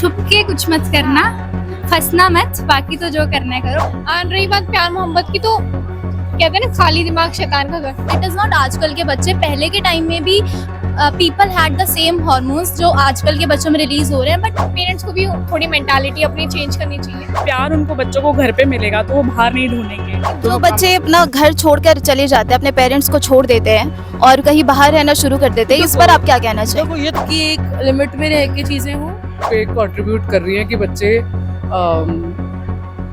छुप के कुछ मत करना, फंसना मत, बाकी तो जो करना है करो। और रही बात प्यार मोहब्बत की, तो कहते हैं ना खाली दिमाग शैतान का घर। इट इज नॉट आजकल के बच्चे, पहले के टाइम में भी people had the same hormones जो आजकल के बच्चों में रिलीज हो रहे हैं, बट पेरेंट्स को भी थोड़ी मेंटालिटी अपनी चेंज करनी चाहिए। प्यार उनको बच्चों को घर पे मिलेगा तो वो बाहर नहीं ढूंढेंगे। जो बच्चे अपना घर छोड़कर चले जाते हैं, अपने पेरेंट्स को छोड़ देते हैं और कहीं बाहर रहना शुरू कर देते हैं, इस पर आप क्या कहना चाहिए? ये कि एक लिमिट में रह के चीजें हों, पे कंट्रीब्यूट कर रही हैं कि बच्चे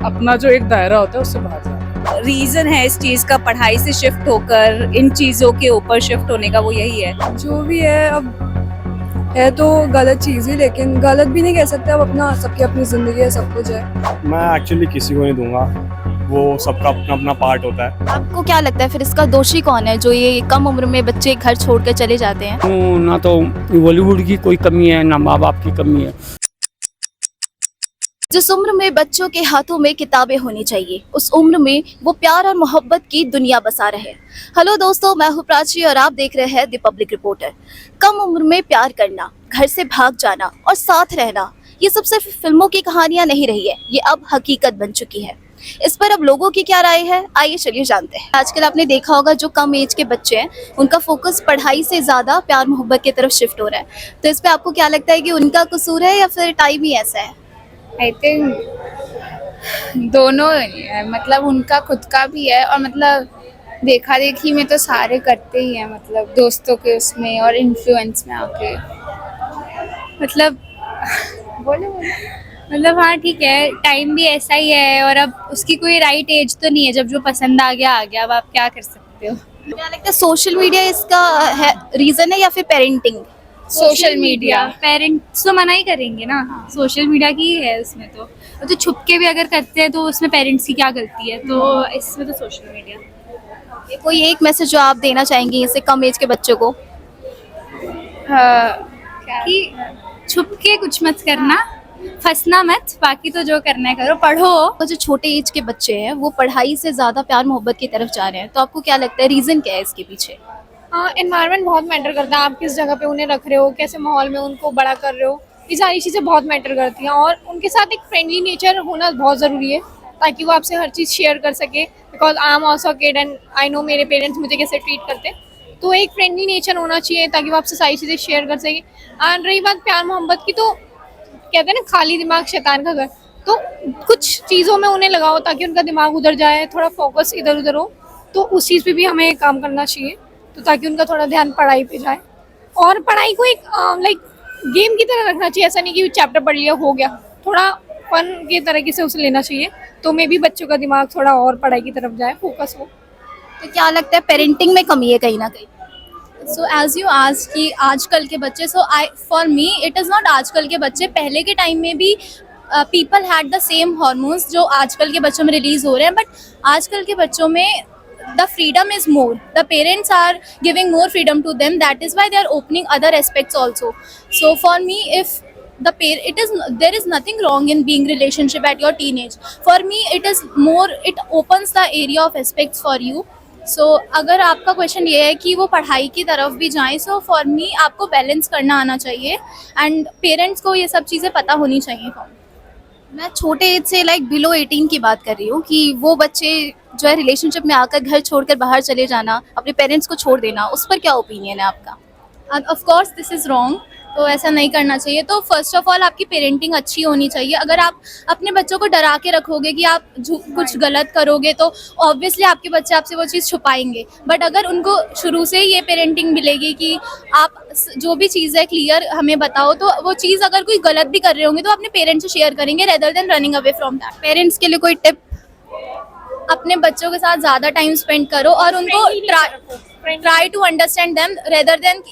अपना जो एक दायरा होता है उससे बाहर जाए। रीजन है इस चीज का, पढ़ाई से शिफ्ट होकर इन चीजों के ऊपर शिफ्ट होने का, वो यही है। जो भी है अब है तो गलत चीज़ ही, लेकिन गलत भी नहीं कह सकते। अब अपना सबकी अपनी जिंदगी है, सब कुछ है। मैं एक्चुअली किसी को नहीं दूंगा, वो सबका अपना अपना पार्ट होता है। आपको क्या लगता है फिर इसका दोषी कौन है जो ये कम उम्र में बच्चे घर छोड़कर चले जाते हैं? ना तो बॉलीवुड की कोई कमी है, ना माँ बाप की कमी है। जिस उम्र में बच्चों के हाथों में किताबें होनी चाहिए, उस उम्र में वो प्यार और मोहब्बत की दुनिया बसा रहे। हेलो दोस्तों, मैं हूँ प्राची और आप देख रहे हैं द पब्लिक रिपोर्टर। कम उम्र में प्यार करना, घर से भाग जाना और साथ रहना, ये सब सिर्फ फिल्मों की कहानियां नहीं रही है, ये अब हकीकत बन चुकी है। इस पर अब लोगों की क्या राय है, आइए चलिए जानते हैं। आजकल आपने देखा होगा जो कम एज के बच्चे हैं, उनका फोकस पढ़ाई से ज्यादा प्यार मोहब्बत की तरफ शिफ्ट हो रहा है। तो इस पे आपको क्या लगता है कि उनका कसूर है या फिर टाइम ही ऐसा है? आई थिंक दोनों ही है, मतलब उनका खुद का भी है और मतलब देखा देखी में तो सारे करते ही हैं, मतलब दोस्तों के उसमें और इन्फ्लुएंस में आके, मतलब बोलो मतलब हाँ ठीक है, टाइम भी ऐसा ही है और अब उसकी कोई राइट एज तो नहीं है, जब जो पसंद आ गया, अब आप क्या कर सकते हो। क्या लगता है सोशल मीडिया इसका है रीजन है या फिर पेरेंटिंग? सोशल मीडिया, पेरेंट्स तो मना ही करेंगे ना, सोशल मीडिया की ही है उसमें तो छुप के भी अगर करते हैं तो उसमें पेरेंट्स की क्या गलती है, तो इसमें तो सोशल मीडिया। कोई एक मैसेज जो आप देना चाहेंगी इसे कम एज के बच्चों को? कि छुप के कुछ मत करना, फंसना मत, बाकी तो जो करना है करो, पढ़ो। तो जो छोटे एज के बच्चे हैं वो पढ़ाई से ज्यादा प्यार मोहब्बत की तरफ जा रहे हैं, तो आपको क्या लगता है रीजन क्या है इसके पीछे? हाँ, एनवायरनमेंट बहुत मैटर करता है। आप किस जगह पे उन्हें रख रहे हो, कैसे माहौल में उनको बड़ा कर रहे हो, ये सारी चीज़ें बहुत मैटर करती हैं। और उनके साथ एक फ्रेंडली नेचर होना बहुत ज़रूरी है, ताकि वो आपसे हर चीज़ शेयर कर सके। Because I am also kid and I know मेरे पेरेंट्स मुझे कैसे ट्रीट करते हैं, तो एक फ्रेंडली नेचर होना चाहिए ताकि वो आपसे सारी चीज़ें शेयर कर सके। और रही बात प्यार मोहब्बत की, तो कहते हैं ना खाली दिमाग शैतान का घर, तो कुछ चीज़ों में उन्हें लगाओ ताकि उनका दिमाग उधर जाए, थोड़ा फोकस इधर उधर हो, तो उस चीज़ पे भी हमें काम करना चाहिए, तो ताकि उनका थोड़ा ध्यान पढ़ाई पे जाए। और पढ़ाई को एक लाइक गेम की तरह रखना चाहिए, ऐसा नहीं कि चैप्टर पढ़ लिया हो गया, थोड़ा फन के तरीके से उसे लेना चाहिए, तो मे भी बच्चों का दिमाग थोड़ा और पढ़ाई की तरफ जाए, फोकस हो। तो क्या लगता है पेरेंटिंग में कमी है कहीं ना कहीं? सो एज यू आज कि आजकल के बच्चे, so I for me it is not आजकल के बच्चे, पहले के टाइम में भी people had the same hormones जो आजकल के बच्चों में रिलीज हो रहे हैं, बट आजकल के बच्चों में the freedom is more, the parents are giving more freedom to them, that is why they are opening other aspects also. So for me, if there is nothing wrong in being relationship at your teenage. For me it is more, it opens the area of aspects for you. So अगर आपका question ये है कि वो पढ़ाई की तरफ भी जाएं, so for me आपको बैलेंस करना आना चाहिए एंड पेरेंट्स को ये सब चीज़ें पता होनी चाहिए। मैं छोटे एज से लाइक बिलो 18 की बात कर रही हूँ कि वो बच्चे जो है रिलेशनशिप में आकर घर छोड़कर बाहर चले जाना, अपने पेरेंट्स को छोड़ देना, उस पर क्या ओपिनियन है आपका? Of course this is wrong, तो ऐसा नहीं करना चाहिए। तो फर्स्ट ऑफ ऑल आपकी पेरेंटिंग अच्छी होनी चाहिए। अगर आप अपने बच्चों को डरा के रखोगे कि आप कुछ गलत करोगे, तो ऑब्वियसली आपके बच्चे आपसे वो चीज़ छुपाएंगे। बट अगर उनको शुरू से ये पेरेंटिंग मिलेगी कि आप जो भी चीज़ है क्लियर हमें बताओ, तो वो चीज़ अगर कोई गलत भी कर रहे होंगे तो अपने पेरेंट्स से शेयर करेंगे rather than running away from that. Parents के लिए कोई टिप? अपने बच्चों के साथ ज़्यादा टाइम स्पेंड करो और उनको try to understand them rather than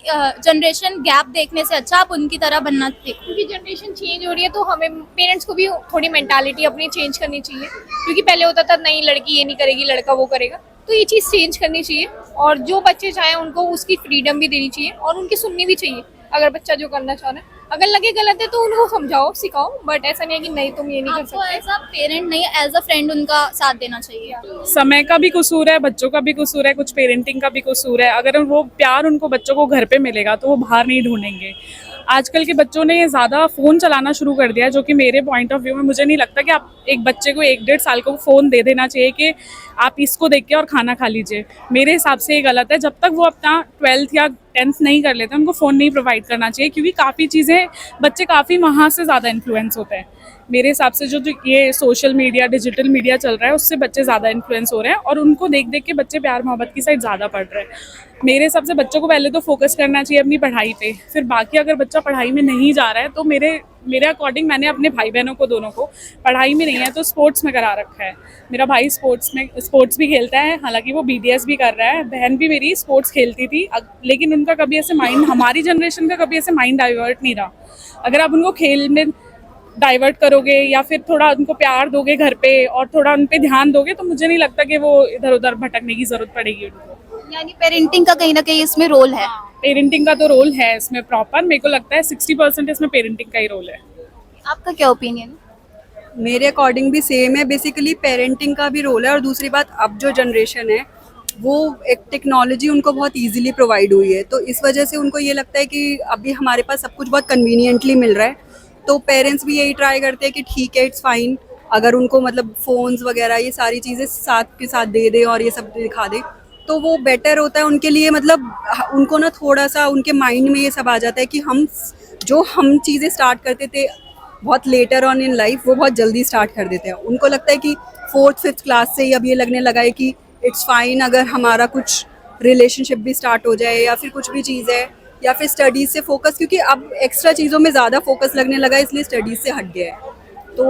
generation gap देखने से अच्छा आप उनकी तरह बनना देखो। क्योंकि जनरेशन चेंज हो रही है, तो हमें पेरेंट्स को भी थोड़ी मेंटालिटी अपनी चेंज करनी चाहिए। क्योंकि पहले होता था नहीं लड़की ये नहीं करेगी, लड़का वो करेगा, तो ये चीज़ चेंज करनी चाहिए। और जो बच्चे चाहें उनको उसकी फ्रीडम भी देनी चाहिए और उनकी सुननी भी चाहिए। अगर बच्चा जो करना चाह रहा है, अगर लगे गलत है तो उनको समझाओ, सिखाओ, बट ऐसा नहीं है कि नहीं तुम ये नहीं कर आपको सकते। एज अ पेरेंट नहीं, एज अ फ्रेंड उनका साथ देना चाहिए। समय का भी कसूर है, बच्चों का भी कसूर है, कुछ पेरेंटिंग का भी कसूर है। अगर वो प्यार उनको बच्चों को घर पे मिलेगा तो वो बाहर नहीं ढूंढेंगे। आजकल के बच्चों ने ज़्यादा फ़ोन चलाना शुरू कर दिया है, जो कि मेरे पॉइंट ऑफ व्यू में मुझे नहीं लगता कि आप एक बच्चे को 1-1.5 साल को फ़ोन दे देना चाहिए कि आप इसको देख के और खाना खा लीजिए। मेरे हिसाब से ये गलत है। जब तक वो अपना 12th या 10th नहीं कर लेते उनको फ़ोन नहीं प्रोवाइड करना चाहिए, क्योंकि काफ़ी चीज़ें बच्चे काफ़ी वहाँ से ज़्यादा इन्फ्लुएंस होते हैं। मेरे हिसाब से जो ये सोशल मीडिया, डिजिटल मीडिया चल रहा है, उससे बच्चे ज़्यादा इन्फ्लुएंस हो रहे हैं और उनको देख देख के बच्चे प्यार मोहब्बत की साइड ज़्यादा पढ़ रहे हैं। मेरे हिसाब से बच्चों को पहले तो फोकस करना चाहिए अपनी पढ़ाई पे, फिर बाकी अगर बच्चा पढ़ाई में नहीं जा रहा है तो मेरे अकॉर्डिंग मैंने अपने भाई बहनों को दोनों को पढ़ाई में नहीं है तो स्पोर्ट्स में करा रखा है। मेरा भाई स्पोर्ट्स भी खेलता है, हालांकि वो BDS भी कर रहा है। बहन भी मेरी स्पोर्ट्स खेलती थी, लेकिन उनका कभी ऐसे माइंड, हमारी जनरेशन का कभी ऐसे माइंड डाइवर्ट नहीं रहा। अगर आप उनको खेल में डाइवर्ट करोगे या फिर थोड़ा उनको प्यार दोगे घर पे और थोड़ा उन पे ध्यान दोगे तो मुझे नहीं लगता कि वो इधर उधर भटकने की जरूरत पड़ेगी उनको। यानी पेरेंटिंग का कहीं ना कहीं इसमें रोल है। पेरेंटिंग का तो रोल है इसमें प्रॉपर, मेरे को लगता है 60% इसमें पेरेंटिंग का ही रोल है। आपका क्या ओपिनियन है? मेरे अकॉर्डिंग भी सेम है। बेसिकली पेरेंटिंग का भी रोल है, और दूसरी बात अब जो जनरेशन है वो एक टेक्नोलॉजी उनको बहुत इजीली प्रोवाइड हुई है, तो इस वजह से उनको ये लगता है कि अभी हमारे पास सब कुछ बहुत कन्वीनियंटली मिल रहा है, तो पेरेंट्स भी यही ट्राई करते हैं कि ठीक है, इट्स फाइन, अगर उनको मतलब फ़ोन्स वगैरह ये सारी चीज़ें साथ के साथ दे दे और ये सब दिखा दे तो वो बेटर होता है उनके लिए। मतलब उनको ना थोड़ा सा उनके माइंड में ये सब आ जाता है कि हम चीज़ें स्टार्ट करते थे बहुत लेटर ऑन इन लाइफ, वो बहुत जल्दी स्टार्ट कर देते हैं। उनको लगता है कि 4th-5th क्लास से ही अब ये लगने लगा है कि इट्स फाइन अगर हमारा कुछ रिलेशनशिप भी स्टार्ट हो जाए या फिर कुछ भी चीज़ है, या फिर स्टडीज़ से फोकस, क्योंकि अब एक्स्ट्रा चीज़ों में ज़्यादा फोकस लगने लगा है, इसलिए स्टडीज़ से हट गया है। तो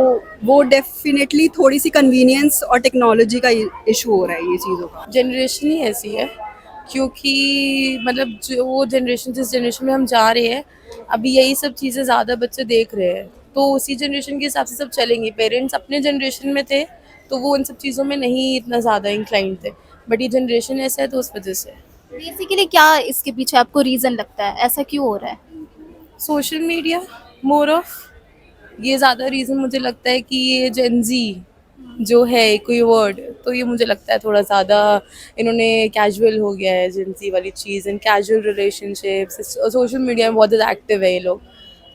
वो डेफिनेटली थोड़ी सी कन्वीनियंस और टेक्नोलॉजी का इशू हो रहा है ये चीज़ों का। जनरेशन ही ऐसी है, क्योंकि मतलब जो जनरेशन, जिस जनरेशन में हम जा रहे हैं अभी यही सब चीज़ें ज़्यादा बच्चे देख रहे हैं, तो उसी जनरेशन के हिसाब से सब चलेंगे। पेरेंट्स अपने जनरेशन में थे तो वो इन सब चीज़ों में नहीं इतना ज़्यादा इंक्लाइंड थे, बट ये जनरेशन ऐसा है तो उस वजह से। बेसिकली क्या इसके पीछे आपको रीज़न लगता है, ऐसा क्यों हो रहा है? सोशल मीडिया मोर ऑफ, ये ज़्यादा रीज़न मुझे लगता है कि ये जेनजी जो है कोई वर्ड, तो ये मुझे लगता है थोड़ा ज़्यादा इन्होंने कैजुअल हो गया है जेनजी वाली चीज़, and casual relationships social media में बहुत ज़्यादा एक्टिव है ये लोग,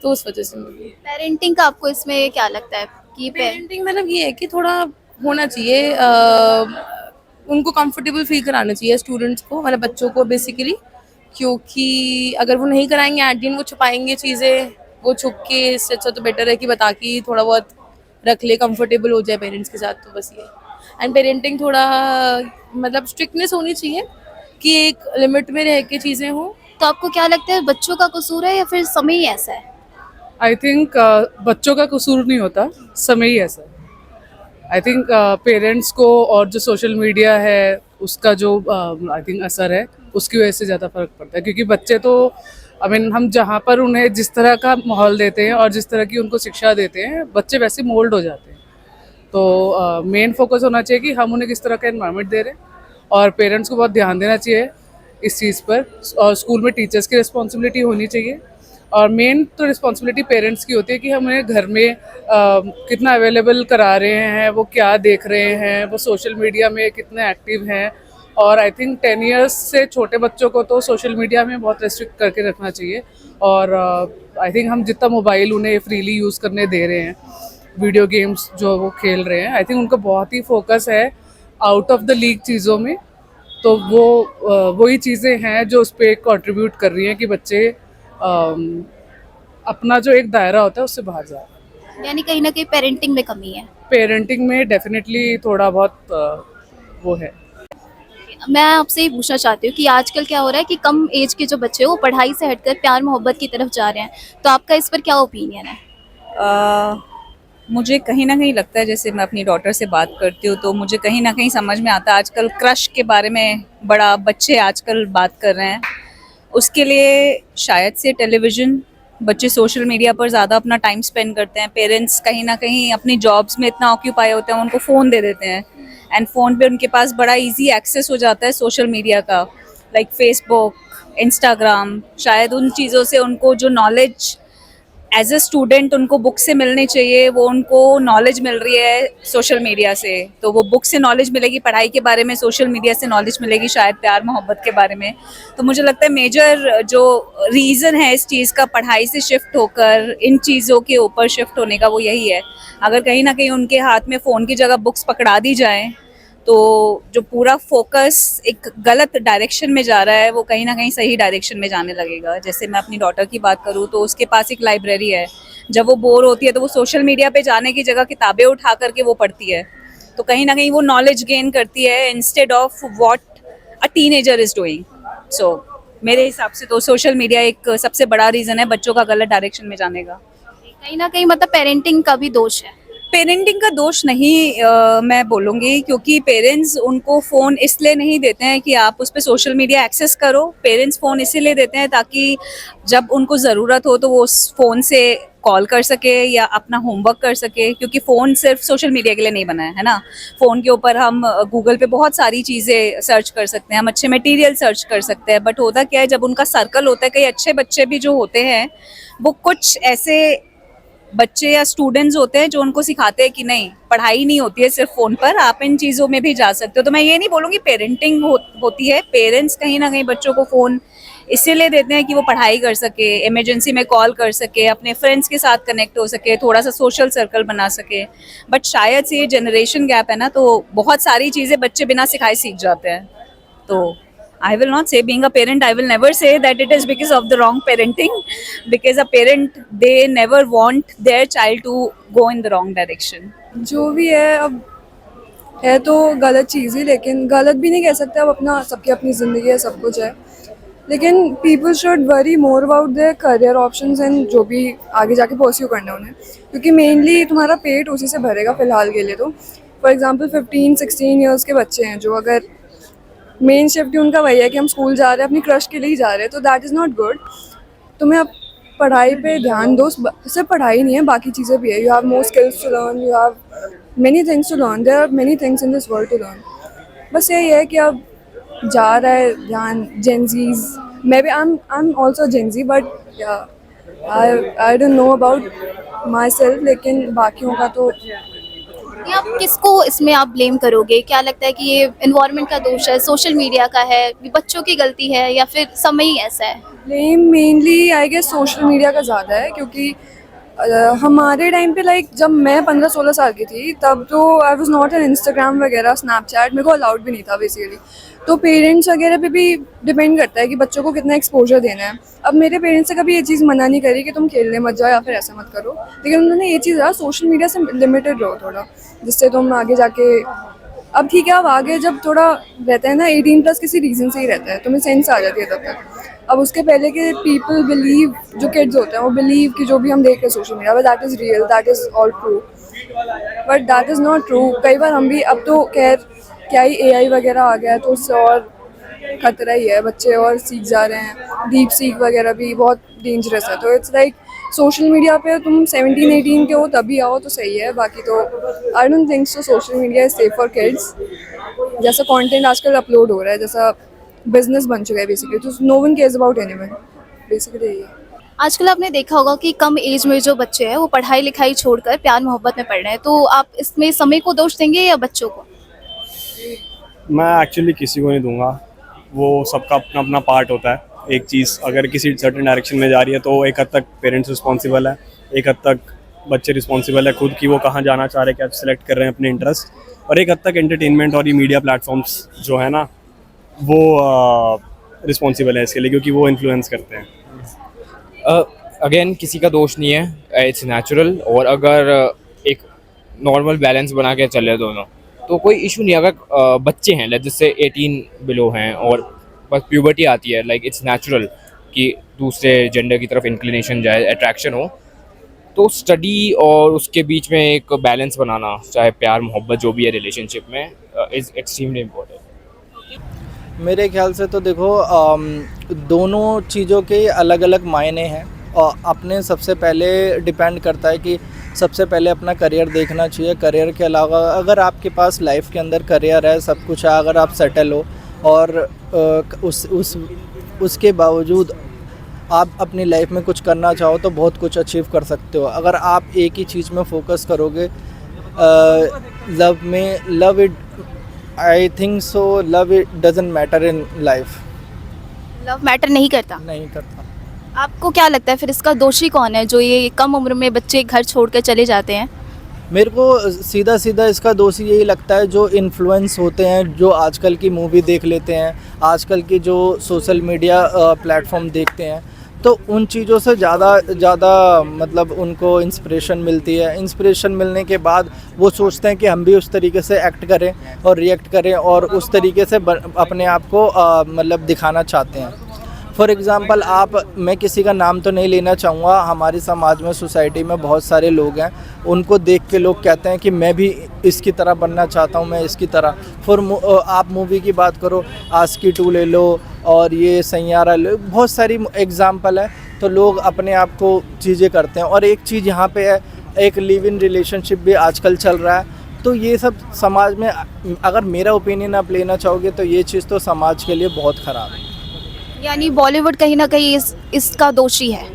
तो उस वजह से मुझे। पेरेंटिंग का आपको इसमें क्या लगता है कि पेरेंटिंग मतलब ये है कि थोड़ा होना चाहिए, उनको कंफर्टेबल फील कराना चाहिए स्टूडेंट्स को, मतलब बच्चों को बेसिकली, क्योंकि अगर वो नहीं कराएंगे एट द एंड वो छुपाएंगे चीज़ें, वो छुप के, इससे अच्छा तो बेटर है कि बता के थोड़ा बहुत रख ले, कंफर्टेबल हो जाए पेरेंट्स के साथ, तो बस ये। एंड पेरेंटिंग थोड़ा मतलब स्ट्रिक्टनेस होनी चाहिए कि एक लिमिट में रह के चीज़ें हों। तो आपको क्या लगता है, बच्चों का कसूर है या फिर समय ही ऐसा है? आई थिंक बच्चों का कसूर नहीं होता, समय ही ऐसा है। आई थिंक पेरेंट्स को और जो सोशल मीडिया है उसका जो आई थिंक असर है उसकी वजह से ज़्यादा फर्क पड़ता है, क्योंकि बच्चे तो हम जहाँ पर उन्हें जिस तरह का माहौल देते हैं और जिस तरह की उनको शिक्षा देते हैं बच्चे वैसे मोल्ड हो जाते हैं। तो मेन फोकस होना चाहिए कि हम उन्हें किस तरह का एनवायरनमेंट दे रहे हैं, और पेरेंट्स को बहुत ध्यान देना चाहिए इस चीज़ पर, और स्कूल में टीचर्स की रिस्पॉन्सिबिलिटी होनी चाहिए, और मेन तो रिस्पॉन्सिबिलिटी पेरेंट्स की होती है कि हम उन्हें घर में कितना अवेलेबल करा रहे हैं, वो क्या देख रहे हैं, वो सोशल मीडिया में कितने एक्टिव हैं। और आई थिंक 10 इयर्स से छोटे बच्चों को तो सोशल मीडिया में बहुत रेस्ट्रिक्ट करके रखना चाहिए, और आई थिंक हम जितना मोबाइल उन्हें फ्रीली यूज़ करने दे रहे हैं, वीडियो गेम्स जो वो खेल रहे हैं, आई थिंक उनका बहुत ही फोकस है आउट ऑफ द लीग चीज़ों में, तो वो वही चीज़ें हैं जो उस पर कंट्रीब्यूट कर रही हैं कि बच्चे अपना जो एक दायरा होता है उससे बाहर जा रहे हैं। यानी कहीं ना कहीं पेरेंटिंग में कमी है। पेरेंटिंग में डेफिनेटली थोड़ा बहुत वो है। मैं आपसे ये पूछना चाहती हूँ कि आजकल क्या हो रहा है कि कम एज के जो बच्चे हैं वो पढ़ाई से हटकर प्यार मोहब्बत की तरफ जा रहे हैं, तो आपका इस पर क्या ओपिनियन है? मुझे कहीं ना कहीं लगता है, जैसे मैं अपनी डॉटर से बात करती हूँ तो मुझे कहीं ना कहीं समझ में आता है आजकल क्रश के बारे में बड़ा बच्चे आजकल बात कर रहे हैं। उसके लिए शायद से टेलीविज़न, बच्चे सोशल मीडिया पर ज़्यादा अपना टाइम स्पेंड करते हैं, पेरेंट्स कहीं ना कहीं अपनी जॉब्स में इतना ऑक्यूपाई होते हैं, उनको फ़ोन दे देते हैं, एंड फ़ोन पे उनके पास बड़ा इजी एक्सेस हो जाता है सोशल मीडिया का, लाइक फेसबुक, इंस्टाग्राम। शायद उन चीज़ों से उनको जो नॉलेज एज अ स्टूडेंट उनको बुक से मिलनी चाहिए, वो उनको नॉलेज मिल रही है सोशल मीडिया से, तो वो बुक से नॉलेज मिलेगी पढ़ाई के बारे में, सोशल मीडिया से नॉलेज मिलेगी शायद प्यार मोहब्बत के बारे में। तो मुझे लगता है मेजर जो रीज़न है इस चीज़ का पढ़ाई से शिफ्ट होकर इन चीज़ों के ऊपर शिफ्ट होने का, वो यही है। अगर कहीं ना कहीं उनके हाथ में फ़ोन की जगह बुक्स पकड़ा दी जाएँ तो जो पूरा फोकस एक गलत डायरेक्शन में जा रहा है वो कहीं ना कहीं सही डायरेक्शन में जाने लगेगा। जैसे मैं अपनी डॉटर की बात करूँ तो उसके पास एक लाइब्रेरी है, जब वो बोर होती है तो वो सोशल मीडिया पे जाने की जगह किताबें उठा करके वो पढ़ती है, तो कहीं ना कहीं वो नॉलेज गेन करती है instead of what a teenager is doing. So मेरे हिसाब से तो सोशल मीडिया एक सबसे बड़ा रीज़न है बच्चों का गलत डायरेक्शन में जाने का। कहीं ना कहीं मतलब पेरेंटिंग का भी दोष है। पेरेंटिंग का दोष नहीं मैं बोलूँगी, क्योंकि पेरेंट्स उनको फ़ोन इसलिए नहीं देते हैं कि आप उस पर सोशल मीडिया एक्सेस करो। पेरेंट्स फ़ोन इसीलिए देते हैं ताकि जब उनको ज़रूरत हो तो वो उस फ़ोन से कॉल कर सके या अपना होमवर्क कर सके, क्योंकि फ़ोन सिर्फ सोशल मीडिया के लिए नहीं बना है ना। फ़ोन के ऊपर हम गूगल पे बहुत सारी चीज़ें सर्च कर सकते हैं, हम अच्छे मटेरियल सर्च कर सकते हैं। बट होता क्या है, जब उनका सर्कल होता है, कई अच्छे बच्चे भी जो होते हैं वो कुछ ऐसे बच्चे या स्टूडेंट्स होते हैं जो उनको सिखाते हैं कि नहीं, पढ़ाई नहीं होती है सिर्फ फ़ोन पर, आप इन चीज़ों में भी जा सकते हो। तो मैं ये नहीं बोलूँगी पेरेंटिंग होती है, पेरेंट्स कहीं ना कहीं बच्चों को फ़ोन इसीलिए देते हैं कि वो पढ़ाई कर सके, इमरजेंसी में कॉल कर सके, अपने फ्रेंड्स के साथ कनेक्ट हो सके, थोड़ा सा सोशल सर्कल बना सके। बट शायद से ये जनरेशन गैप है ना, तो बहुत सारी चीज़ें बच्चे बिना सिखाए सीख जाते हैं। तो I will not say, being a parent, I will never say that it is because of the wrong parenting, because a parent, they never want their child to go in the wrong direction. जो भी है अब है तो गलत चीज़ ही, लेकिन गलत भी नहीं कह सकते। अब अपना सबकी अपनी ज़िंदगी है, सब कुछ है, लेकिन people should worry more about their career options and जो भी आगे जाके परस्यू करना है उन्हें, क्योंकि मेनली तुम्हारा पेट उसी से भरेगा फ़िलहाल के लिए। तो फॉर एग्जांपल 15-16 ईयर्स के बच्चे हैं जो अगर मेन शिफ्ट ही उनका वही है कि हम स्कूल जा रहे हैं, अपनी क्रश के लिए ही जा रहे हैं, तो दैट इज़ नॉट गुड। तुम्हें अब पढ़ाई पे ध्यान दो, सिर्फ पढ़ाई नहीं है, बाकी चीज़ें भी है। You have more skills to learn, you have many things to learn, there are many things in this world to learn. बस यही है कि अब जा रहा है ध्यान जेनजीज, मैं भी I am also Gen Z, but I don't know about my self, लेकिन बाकियों का तो ये आप किसको इसमें आप ब्लेम करोगे? क्या लगता है कि ये एनवायरनमेंट का दोष है, सोशल मीडिया का है, ये बच्चों की गलती है, या फिर समय ही ऐसा है? Blame mainly I guess social media का ज़्यादा है, क्योंकि हमारे टाइम पे लाइक जब मैं 15-16 साल की थी तब तो I was not an Instagram वगैरह, स्नैपचैट मेरे को अलाउड भी नहीं था बेसिकली। तो पेरेंट्स वगैरह पे भी डिपेंड करता है कि बच्चों को कितना एक्सपोजर देना है। अब मेरे पेरेंट्स से कभी ये चीज़ मना नहीं करी कि तुम खेलने मत जाओ या फिर ऐसा मत करो, लेकिन उन्होंने ये चीज़ कहा सोशल मीडिया से लिमिटेड रहो थोड़ा, जिससे तुम आगे जाके, अब ठीक है, अब आगे जब थोड़ा रहता है ना 18+ किसी रीज़न से ही रहता है, तुम्हें सेंस आ जाती है तब तक। अब उसके पहले के पीपल बिलीव, जो किड्स होते हैं वो बिलीव कि जो भी हम देख रहे हैं सोशल मीडिया पर that is real, that is all true, but that is not true. कई बार हम भी, अब तो खैर क्या ही AI वगैरह आ गया है तो उससे और खतरा ही है, बच्चे और सीख जा रहे हैं, डीप सीख वगैरह भी बहुत डेंजरस है। तो इट्स लाइक सोशल मीडिया पे तुम 17-18 के हो तभी आओ तो सही है, बाकी तो I don't think so social media is safe for kids. जैसा कंटेंट आजकल अपलोड हो रहा है, जैसा बिजनेस बन चुका है बेसिकली, तो no one cares about anyone, basically यही है। आजकल आपने देखा होगा कि कम एज में जो बच्चे हैं वो पढ़ाई लिखाई छोड़कर प्यार मोहब्बत में पड़ रहे हैं, तो आप इसमें समय को दोष देंगे या बच्चों को? मैं एक्चुअली किसी को नहीं दूंगा, वो सबका अपना अपना पार्ट होता है। एक चीज़ अगर किसी सर्टेन डायरेक्शन में जा रही है तो एक हद तक पेरेंट्स रिस्पॉन्सिबल है, एक हद तक बच्चे रिस्पॉन्सिबल है खुद की, वो कहाँ जाना चाह रहे हैं, क्या सिलेक्ट कर रहे हैं अपने इंटरेस्ट, और एक हद तक एंटरटेनमेंट और ये मीडिया प्लेटफॉर्म्स जो है ना वो रिस्पॉन्सिबल है इसके लिए, क्योंकि वो इन्फ्लुएंस करते हैं। अगेन किसी का दोष नहीं है, इट्स नेचुरल, और अगर एक नॉर्मल बैलेंस बना के चले दोनों तो कोई इशू नहीं। अगर बच्चे हैं लेट्स से 18 बिलो हैं और बस प्यूबर्टी आती है, लाइक इट्स नेचुरल कि दूसरे जेंडर की तरफ इंक्लिनेशन जाए, अट्रैक्शन हो, तो स्टडी और उसके बीच में एक बैलेंस बनाना, चाहे प्यार मोहब्बत जो भी है रिलेशनशिप में, इज़ एक्सट्रीमली इम्पोर्टेंट। मेरे ख्याल से तो देखो दोनों चीज़ों के अलग अलग मायने हैं, और अपने सबसे पहले डिपेंड करता है कि सबसे पहले अपना करियर देखना चाहिए। करियर के अलावा अगर आपके पास लाइफ के अंदर करियर है, सब कुछ है, अगर आप सेटल हो और उसके बावजूद आप अपनी लाइफ में कुछ करना चाहो तो बहुत कुछ अचीव कर सकते हो। अगर आप एक ही चीज़ में फोकस करोगे, love it, I think so, love it doesn't matter in life. Love matter नहीं करता। नहीं करता। आपको क्या लगता है फिर इसका दोषी कौन है जो ये कम उम्र में बच्चे घर छोड़कर चले जाते हैं? मेरे को सीधा सीधा इसका दोषी यही लगता है जो इन्फ्लुएंस होते हैं, जो आजकल की मूवी देख लेते हैं, आजकल की जो सोशल मीडिया प्लेटफॉर्म देखते हैं, तो उन चीज़ों से ज़्यादा मतलब उनको इंस्पिरेशन मिलती है। इंस्पिरेशन मिलने के बाद वो सोचते हैं कि हम भी उस तरीके से एक्ट करें और रिएक्ट करें और उस तरीके से अपने आप को मतलब दिखाना चाहते हैं। फॉर एग्ज़ाम्पल मैं किसी का नाम तो नहीं लेना चाहूँगा, हमारे समाज में, सोसाइटी में बहुत सारे लोग हैं, उनको देख के लोग कहते हैं कि मैं भी इसकी तरह बनना चाहता हूँ, मैं इसकी तरह। आप मूवी की बात करो, आशिकी 2 ले लो और ये सैयारा ले लो, बहुत सारी एग्ज़ाम्पल है। तो लोग अपने आप को चीज़ें करते हैं। और एक चीज़ यहाँ पे है, एक लिव इन रिलेशनशिप भी आजकल चल रहा है। तो ये सब समाज में, अगर मेरा ओपिनियन आप लेना चाहोगे तो ये चीज़ तो समाज के लिए बहुत ख़राब है। यानी बॉलीवुड कहीं ना कहीं इसका दोषी है।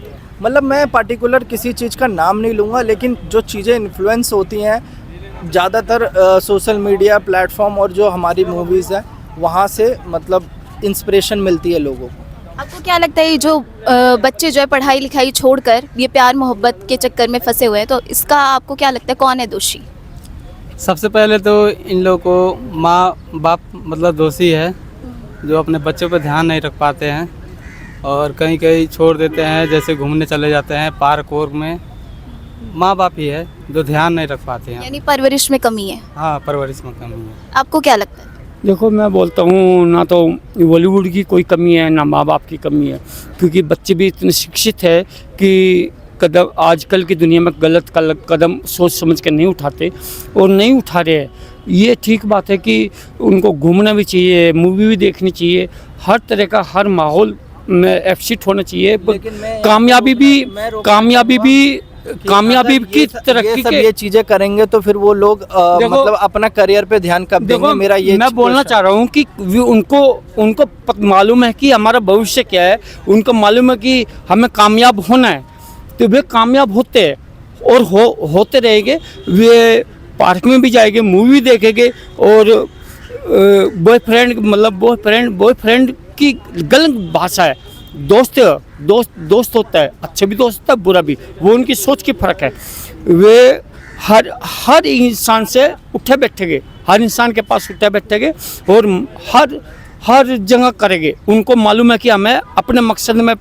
मतलब मैं पार्टिकुलर किसी चीज़ का नाम नहीं लूँगा, लेकिन जो चीज़ें इन्फ्लुएंस होती हैं ज़्यादातर सोशल मीडिया प्लेटफॉर्म और जो हमारी मूवीज़ है वहाँ से मतलब इंस्पिरेशन मिलती है लोगों को। आपको क्या लगता है ये जो बच्चे जो है पढ़ाई लिखाई छोड़कर ये प्यार मोहब्बत के चक्कर में फंसे हुए हैं, तो इसका आपको क्या लगता है कौन है दोषी? सबसे पहले तो इन लोगों को माँ बाप मतलब दोषी है, जो अपने बच्चों पर ध्यान नहीं रख पाते हैं और कहीं कहीं छोड़ देते हैं, जैसे घूमने चले जाते हैं पार्क वोर्क में। माँ बाप ही है जो ध्यान नहीं रख पाते हैं। यानी परवरिश में कमी है। हाँ, परवरिश में कमी है। आपको क्या लगता है? देखो, मैं बोलता हूँ ना तो बॉलीवुड की कोई कमी है ना माँ बाप की कमी है, क्योंकि बच्चे भी इतने शिक्षित है कि कदम आजकल की दुनिया में गलत कदम सोच समझ कर नहीं उठाते और नहीं उठा रहे हैं। ये ठीक बात है कि उनको घूमना भी चाहिए, मूवी भी देखनी चाहिए, हर तरह का हर माहौल में एफिशिएंट होना चाहिए। कामयाबी की तरक्की सब ये चीज़ें करेंगे तो फिर वो लोग मतलब अपना करियर पे ध्यान कब देंगे? मेरा ये मैं बोलना चाह रहा हूँ कि उनको मालूम है कि हमारा भविष्य क्या है, उनको मालूम है कि हमें कामयाब होना है, तो वे कामयाब होते हैं और होते रहेंगे। वे पार्क में भी जाएंगे, मूवी देखेंगे और बॉयफ्रेंड की गलत भाषा है। दोस्त होता है, अच्छा भी दोस्त होता है, बुरा भी, वो उनकी सोच की फ़र्क है। वे हर इंसान से उठे बैठेंगे, हर इंसान के पास उठे बैठेंगे और हर जगह करेंगे। उनको मालूम है कि हमें अपने मकसद में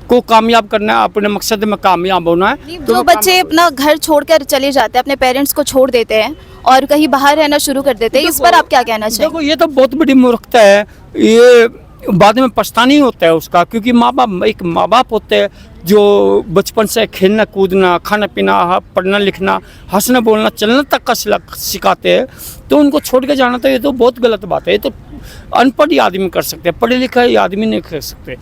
को कामयाब करना है, अपने मकसद में कामयाब होना है। जो बच्चे अपना घर छोड़कर चले जाते हैं, अपने पेरेंट्स को छोड़ देते हैं और कहीं बाहर रहना शुरू कर देते हैं, इस पर आप क्या कहना चाहिए? देखो, ये तो बहुत बड़ी मूर्खता है। ये बाद में पछताना ही होता है उसका, क्योंकि एक माँ बाप होते हैं जो बचपन से खेलना कूदना, खाना पीना, पढ़ना लिखना, हंसना बोलना, चलना तक का सिखाते हैं, तो उनको छोड़ के जाना तो ये तो बहुत गलत बात है। ये तो अनपढ़ ही आदमी कर सकते हैं, पढ़े लिखे आदमी नहीं कर सकते।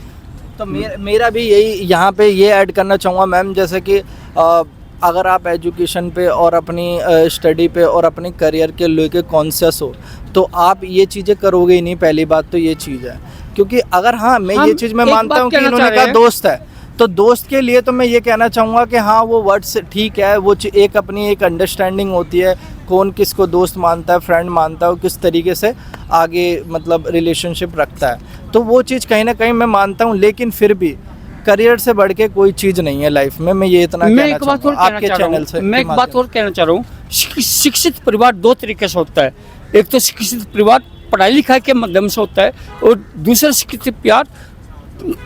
तो मेरा भी यही यहाँ पे ये ऐड करना चाहूँगा मैम, जैसे कि अगर आप एजुकेशन पे और अपनी स्टडी पे और अपने करियर के लेके कॉन्शियस हो तो आप ये चीज़ें करोगे ही नहीं। पहली बात तो ये चीज़ है, क्योंकि अगर ये चीज़ मैं मानता हूँ कि इन्होंने कहा दोस्त है, तो दोस्त के लिए तो मैं ये कहना चाहूँगा कि हाँ, वो वर्ड्स ठीक है, वो एक अपनी एक अंडरस्टैंडिंग होती है, कौन किसको दोस्त मानता है, फ्रेंड मानता है, किस तरीके से आगे मतलब रिलेशनशिप रखता है, तो वो चीज़ कहीं ना कहीं मैं मानता हूँ। लेकिन फिर भी करियर से बढ़ के कोई चीज़ नहीं है लाइफ में। मैं ये इतना कहना चाहूँगा आपके चैनल से। मैं एक बात और कहना चाह रहा हूँ, शिक्षित परिवार दो तरीके से होता है। एक तो शिक्षित परिवार पढ़ाई लिखाई के माध्यम से होता है और दूसरा शिक्षित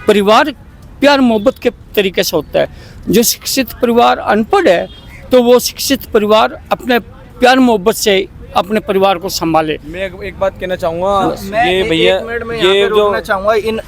परिवार प्यार मोहब्बत के तरीके से होता है। जो शिक्षित परिवार अनपढ़ है तो वो शिक्षित परिवार अपने प्यार मोहब्बत से अपने परिवार को संभाले। मैं एक बात कहना चाहूँगा, ये भैया ये जो चाहूँगा, इन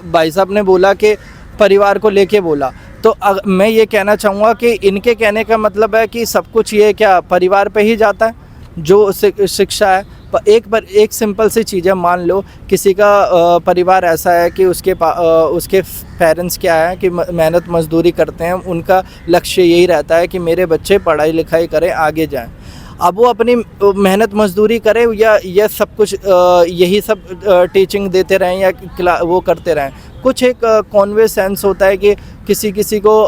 भाई साहब ने बोला कि परिवार को लेके बोला, तो मैं ये कहना चाहूँगा कि इनके कहने का मतलब है कि सब कुछ ये क्या परिवार पे ही जाता है जो शिक्षा है। एक सिंपल सी चीज़ है, मान लो किसी का परिवार ऐसा है कि उसके पेरेंट्स क्या है कि मेहनत मजदूरी करते हैं, उनका लक्ष्य यही रहता है कि मेरे बच्चे पढ़ाई लिखाई करें, आगे जाएं। अब वो अपनी मेहनत मजदूरी करे या यह सब कुछ यही सब टीचिंग देते रहें या वो करते रहें। कुछ एक कॉन्वे सेंस होता है कि किसी किसी को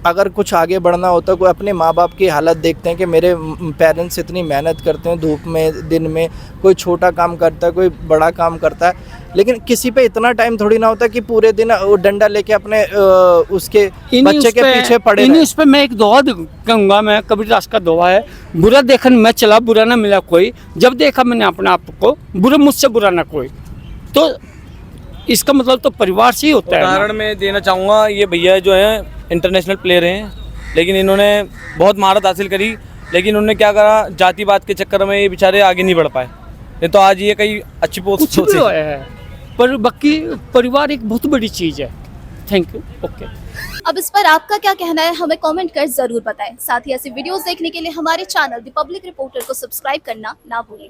अगर कुछ आगे बढ़ना होता है, कोई अपने माँ बाप की हालत देखते हैं कि मेरे पेरेंट्स इतनी मेहनत करते हैं धूप में दिन में, कोई छोटा काम करता है कोई बड़ा काम करता है, लेकिन किसी पे इतना टाइम थोड़ी ना होता कि पूरे दिन वो डंडा लेके अपने उसके बच्चे के पीछे पड़े रहें। इस पे मैं एक दुआ कहूँगा, मैं कबीरदास का दुआ है, बुरा देखन मैं चला बुरा ना मिला कोई, जब देखा मैंने अपने आप को बुरा मुझसे बुरा ना कोई। तो इसका मतलब तो परिवार से ही होता है। उदाहरण मैं देना चाहूँगा, ये भैया जो हैं इंटरनेशनल प्लेयर हैं, लेकिन इन्होंने बहुत महारत हासिल करी, लेकिन उन्होंने क्या करा, जातिवाद के चक्कर में ये बेचारे आगे नहीं बढ़ पाए, नहीं तो आज ये कई अच्छी पोस्ट है। पर बाकी परिवार एक बहुत बड़ी चीज़ है। Thank you. ओके। अब इस पर आपका क्या कहना है हमें कमेंट कर जरूर बताएं। साथ ही ऐसी वीडियोस देखने के लिए हमारे चैनल द पब्लिक रिपोर्टर को सब्सक्राइब करना ना भूलें।